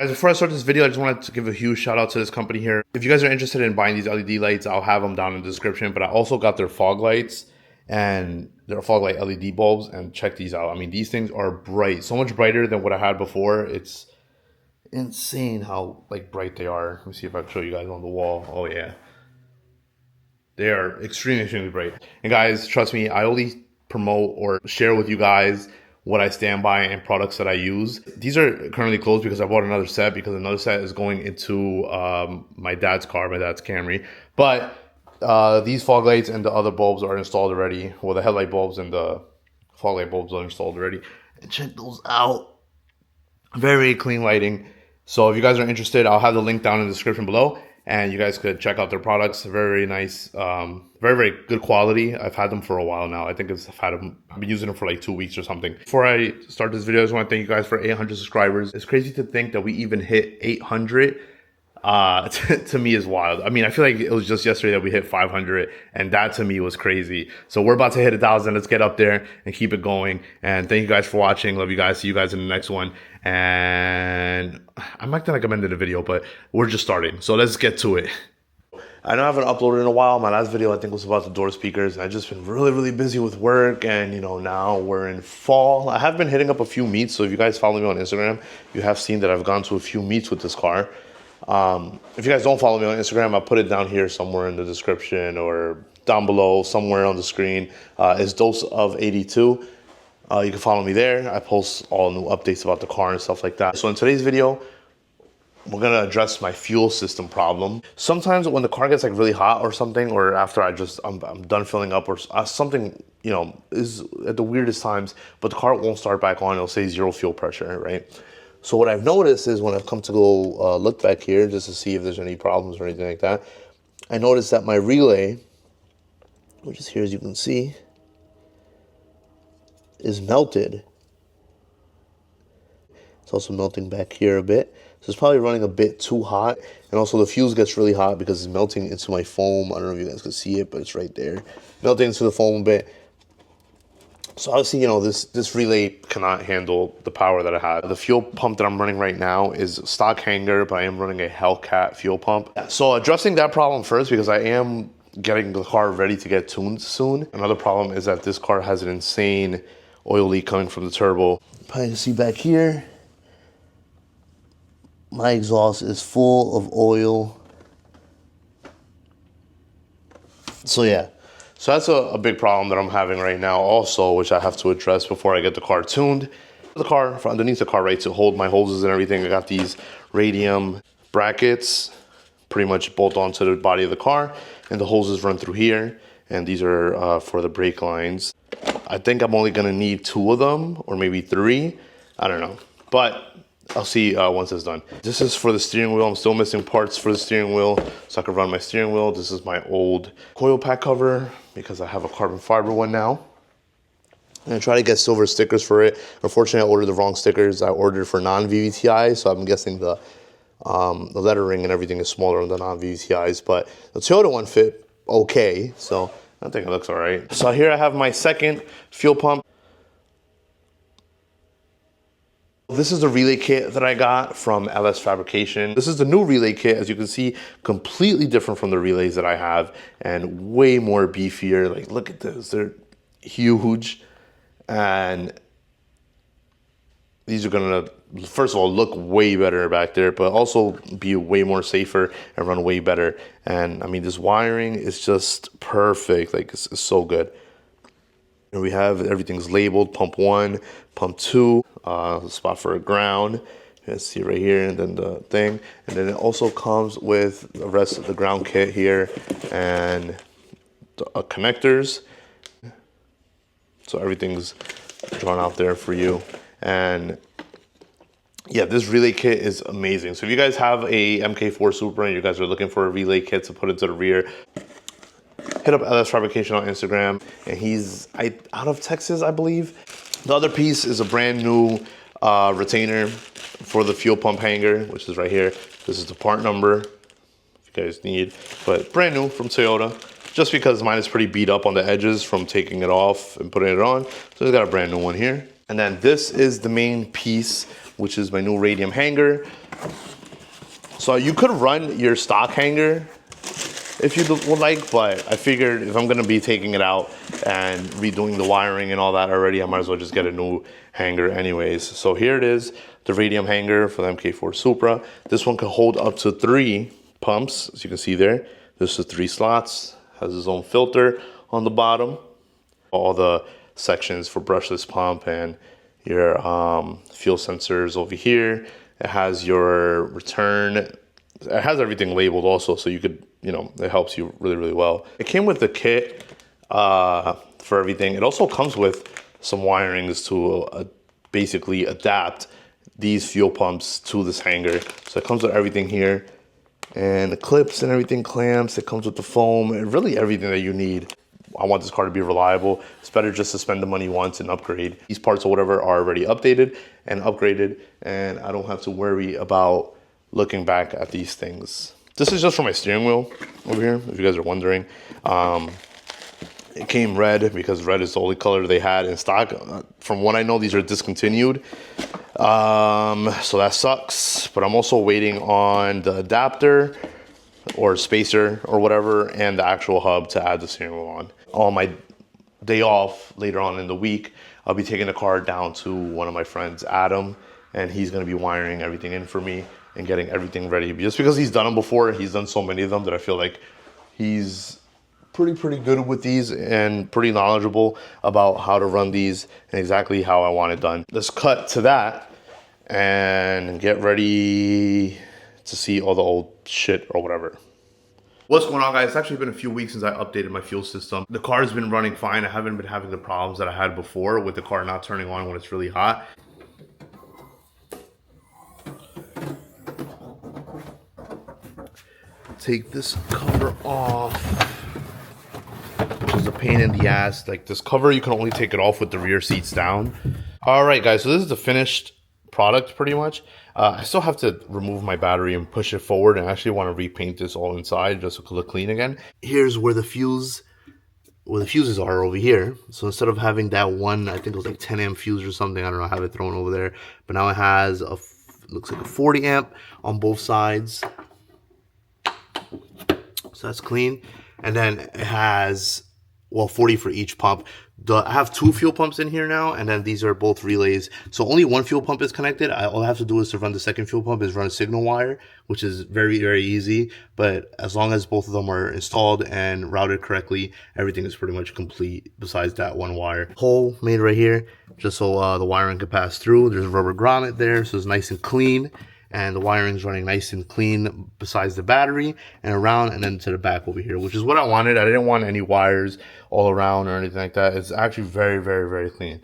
Guys, before I start this video, I just wanted to give a huge shout out to this company here. If you guys are interested in buying these LED lights, I'll have them down in the description. But I also got their fog lights and their fog light LED bulbs, and check these out. I mean, these things are bright, so much brighter than what I had before. It's insane how like bright they are. Let me see if I can show you guys on the wall. Oh yeah, they are extremely bright. And guys, trust me, I only promote or share with you guys what I stand by and products that I use. These are currently closed because I bought another set, because another set is going into my dad's car, my dad's Camry. But these fog lights and the other bulbs are installed already. Well, the headlight bulbs and the fog light bulbs are installed already. And check those out. Very clean lighting. So if you guys are interested, I'll have the link down in the description below, and you guys could check out their products. Very nice, very good quality. I've had them for a while now. I think I've been using them for like 2 weeks or something. Before I start this video, I just want to thank you guys for 800 subscribers. It's crazy to think that we even hit 800. To me is wild. I mean, I feel like it was just yesterday that we hit 500, and that to me was crazy. So we're about to hit 1,000. Let's get up there and keep it going. And thank you guys for watching. Love you guys. See you guys in the next one. And I'm acting like I'm ending the video, but we're just starting. So let's get to it. I know I haven't uploaded in a while. My last video I think was about the door speakers. I've just been really busy with work, and you know, now we're in fall. I have been hitting up a few meets, so if you guys follow me on Instagram, you have seen that I've gone to a few meets with this car. If you guys don't follow me on Instagram, I'll put it down here somewhere in the description or down below somewhere on the screen. It's JZA80. You can follow me there. I post all new updates about the car and stuff like that. So in today's video, we're gonna address my fuel system problem. Sometimes when the car gets like really hot or something, or after I'm done filling up, or something, you know, is at the weirdest times, but the car won't start back on. It'll say 0 fuel pressure, right? So what I've noticed is when I've come to go look back here just to see if there's any problems or anything like that, I noticed that my relay, which is here as you can see, is melted. It's also melting back here a bit. So it's probably running a bit too hot. And also the fuse gets really hot because it's melting into my foam. I don't know if you guys can see it, but it's right there. Melting into the foam a bit. So obviously, you know, this relay cannot handle the power that I have. The fuel pump that I'm running right now is stock Hanger, but I am running a Hellcat fuel pump. So addressing that problem first, because I am getting the car ready to get tuned soon. Another problem is that this car has an insane oil leak coming from the turbo. Probably can see back here, my exhaust is full of oil. So yeah. So that's a big problem that I'm having right now also, which I have to address before I get the car tuned. The car, for underneath the car, right, to hold my hoses and everything, I got these radium brackets pretty much bolt onto the body of the car, and the hoses run through here, and these are for the brake lines. I think I'm only gonna need 2 of them, or maybe 3, I don't know, but I'll see once it's done. This is for the steering wheel. I'm still missing parts for the steering wheel so I can run my steering wheel. This is my old coil pack cover because I have a carbon fiber one now. And I try to get silver stickers for it. Unfortunately, I ordered the wrong stickers. I ordered for non-VVTI, so I'm guessing the lettering and everything is smaller on the non-VVTIs, but the Toyota one fit okay, so I think it looks all right. So here I have my second fuel pump. This is the relay kit that I got from LS Fabrication. This is the new relay kit, as you can see, completely different from the relays that I have and way more beefier. Like, look at this, they're huge. And these are gonna, first of all, look way better back there, but also be way more safer and run way better. And I mean, this wiring is just perfect. Like, it's so good. And we have, everything's labeled, pump 1, pump 2, spot for a ground. You can see right here, and then the thing. And then it also comes with the rest of the ground kit here and the connectors. So everything's drawn out there for you. And yeah, this relay kit is amazing. So if you guys have a MK4 Supra and you guys are looking for a relay kit to put into the rear, hit up LS Fabrication on Instagram, and he's out of Texas, I believe. The other piece is a brand new retainer for the fuel pump hanger, which is right here. This is the part number, if you guys need, but brand new from Toyota. Just because mine is pretty beat up on the edges from taking it off and putting it on. So it's got a brand new one here. And then this is the main piece, which is my new radium hanger. So you could run your stock hanger if you would like, but I figured if I'm gonna be taking it out and redoing the wiring and all that already, I might as well just get a new hanger anyways. So here it is, the radium hanger for the MK4 Supra. This one can hold up to 3 pumps, as you can see there. This is 3 slots, has its own filter on the bottom. All the sections for brushless pump and your fuel sensors over here. It has your return. It has everything labeled also, so you could, you know, it helps you really, really well. It came with the kit for everything. It also comes with some wirings to basically adapt these fuel pumps to this hanger. So it comes with everything here, and the clips and everything, clamps. It comes with the foam and really everything that you need. I want this car to be reliable. It's better just to spend the money once and upgrade. These parts or whatever are already updated and upgraded, and I don't have to worry about looking back at these things. This is just for my steering wheel over here, if you guys are wondering. It came red because red is the only color they had in stock. From what I know, these are discontinued. So that sucks, but I'm also waiting on the adapter or spacer or whatever and the actual hub to add the steering wheel on. On my day off later on in the week, I'll be taking the car down to one of my friends, Adam, and he's gonna be wiring everything in for me and getting everything ready. Just because he's done them before, he's done so many of them that I feel like he's pretty good with these and pretty knowledgeable about how to run these and exactly how I want it done. Let's cut to that and get ready to see all the old shit or whatever. What's going on, guys? It's actually been a few weeks since I updated my fuel system. The car's been running fine. I haven't been having the problems that I had before with the car not turning on when it's really hot. Take this cover off, which is a pain in the ass. Like this cover, you can only take it off with the rear seats down. All right, guys, so this is the finished product pretty much. I still have to remove my battery and push it forward, and I actually want to repaint this all inside just to look clean again. Here's where the fuses are over here. So instead of having that one, I think it was like 10 amp fuse or something, I don't know, I have it thrown over there, but now it has a, looks like a 40 amp on both sides. So that's clean. And then it has, well, 40 for each pump. I have 2 fuel pumps in here now, and then these are both relays. So only one fuel pump is connected. All I have to do is to run the second fuel pump is run a signal wire, which is very easy. But as long as both of them are installed and routed correctly, everything is pretty much complete besides that one wire. Hole made right here, just so the wiring can pass through. There's a rubber grommet there, so it's nice and clean. And the wiring's running nice and clean besides the battery and around and then to the back over here, which is what I wanted. I didn't want any wires all around or anything like that. It's actually very clean.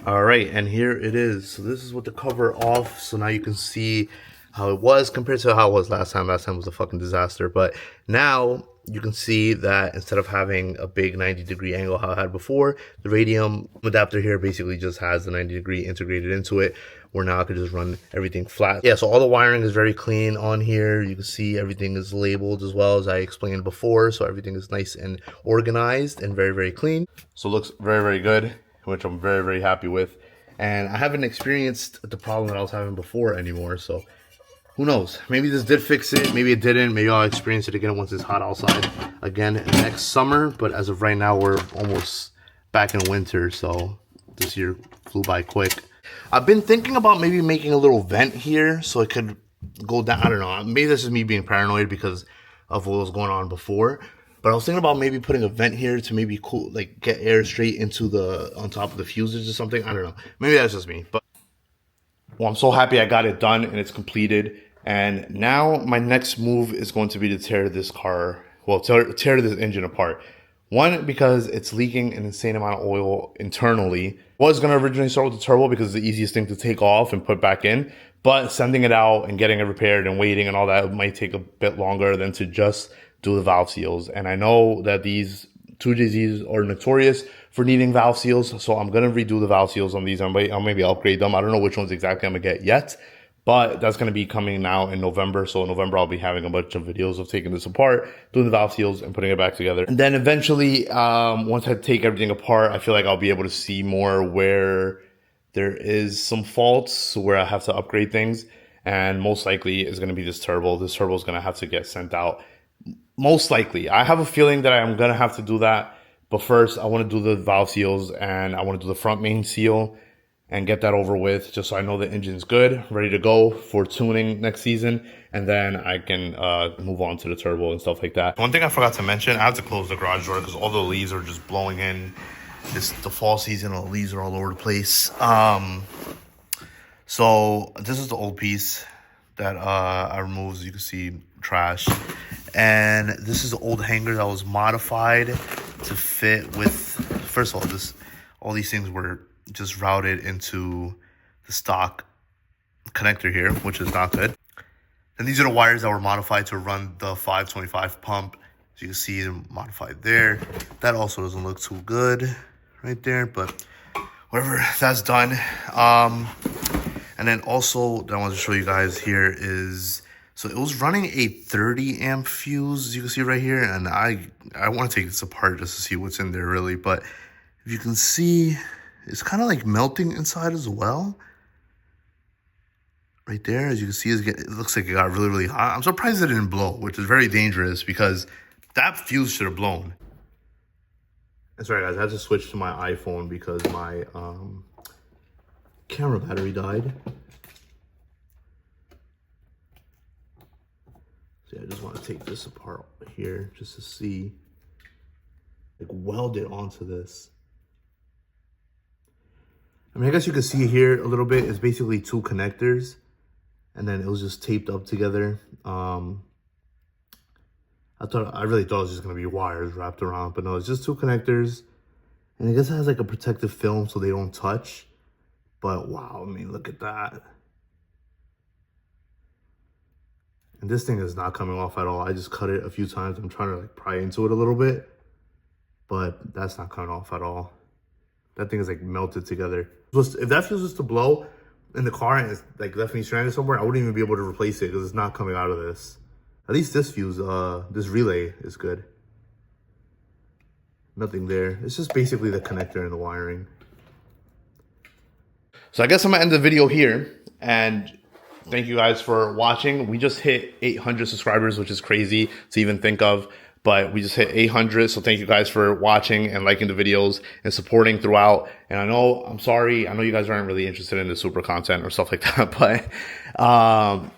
All right, and here it is. So this is with the cover off. So now you can see how it was compared to how it was last time. Last time was a fucking disaster. But now you can see that instead of having a big 90-degree angle how I had before, the radium adapter here basically just has the 90-degree integrated into it, where now I could just run everything flat. Yeah, so all the wiring is very clean on here. You can see everything is labeled as well as I explained before. So everything is nice and organized and very clean. So it looks very good, which I'm very happy with. And I haven't experienced the problem that I was having before anymore, so who knows? Maybe this did fix it, maybe it didn't. Maybe I'll experience it again once it's hot outside again next summer. But as of right now, we're almost back in winter, so this year flew by quick. I've been thinking about maybe making a little vent here so it could go down. I don't know, maybe this is me being paranoid because of what was going on before. But I was thinking about maybe putting a vent here to maybe cool, like get air straight into the, on top of the fuses or something. I don't know, maybe that's just me. But well, I'm so happy I got it done and it's completed. And now my next move is going to be to tear this car, well, tear this engine apart. One, because it's leaking an insane amount of oil internally. I was going to originally start with the turbo because it's the easiest thing to take off and put back in. But sending it out and getting it repaired and waiting and all that might take a bit longer than to just do the valve seals. And I know that these 2JZs are notorious for needing valve seals. So I'm going to redo the valve seals on these. I'll maybe upgrade them. I don't know which ones exactly I'm going to get yet, but that's going to be coming now in November. So in November, I'll be having a bunch of videos of taking this apart, doing the valve seals and putting it back together. And then eventually, once I take everything apart, I feel like I'll be able to see more where there is some faults, where I have to upgrade things. And most likely is going to be this turbo. This turbo is going to have to get sent out. Most likely. I have a feeling that I'm going to have to do that. But first, I want to do the valve seals and I want to do the front main seal and get that over with, just so I know the engine's good, ready to go for tuning next season. And then I can move on to the turbo and stuff like that. One thing I forgot to mention, I have to close the garage door because all the leaves are just blowing in. It's the fall season, all the leaves are all over the place. So this is the old piece that I removed, as you can see, trash. And this is the old hanger that was modified to fit with, first of all, all these things were just routed into the stock connector here, which is not good. And these are the wires that were modified to run the 525 pump. As you can see, they're modified there. That also doesn't look too good right there, but whatever, that's done. And then also that I wanted to show you guys here is, so it was running a 30 amp fuse, as you can see right here. And I want to take this apart just to see what's in there really. But if you can see, it's kind of like melting inside as well. Right there, as you can see, it looks like it got really, really hot. I'm surprised it didn't blow, which is very dangerous because that fuse should have blown. That's right, guys. I had to switch to my iPhone because my camera battery died. So yeah, I just want to take this apart here just to see, like, weld it onto this. I mean, I guess you can see here a little bit. It's basically two connectors, and then it was just taped up together. I really thought it was just gonna be wires wrapped around, but no, it's just two connectors. And I guess it has like a protective film so they don't touch. But wow, I mean, look at that. And this thing is not coming off at all. I just cut it a few times. I'm trying to like pry into it a little bit, but that's not coming off at all. That thing is like melted together. If that fuse was to blow in the car and it's like left me stranded somewhere, I wouldn't even be able to replace it because it's not coming out of this. At least this fuse, this relay is good. Nothing there. It's just basically the connector and the wiring. So I guess I'm gonna end the video here, and thank you guys for watching. We just hit 800 subscribers, which is crazy to even think of, but we just hit 800. So thank you guys for watching and liking the videos and supporting throughout. And I'm sorry, I know you guys aren't really interested in the Supra content or stuff like that, but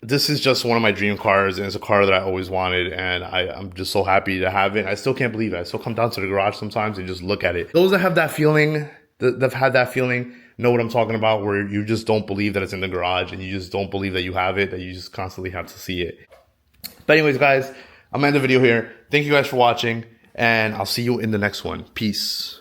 this is just one of my dream cars, and it's a car that I always wanted, and I'm just so happy to have it. I still can't believe it. I still come down to the garage sometimes and just look at it. Those that have that feeling, that've had that feeling, know what I'm talking about, where you just don't believe that it's in the garage and you just don't believe that you have it, that you just constantly have to see it. But anyways, guys, I'm gonna end the video here. Thank you guys for watching, and I'll see you in the next one. Peace.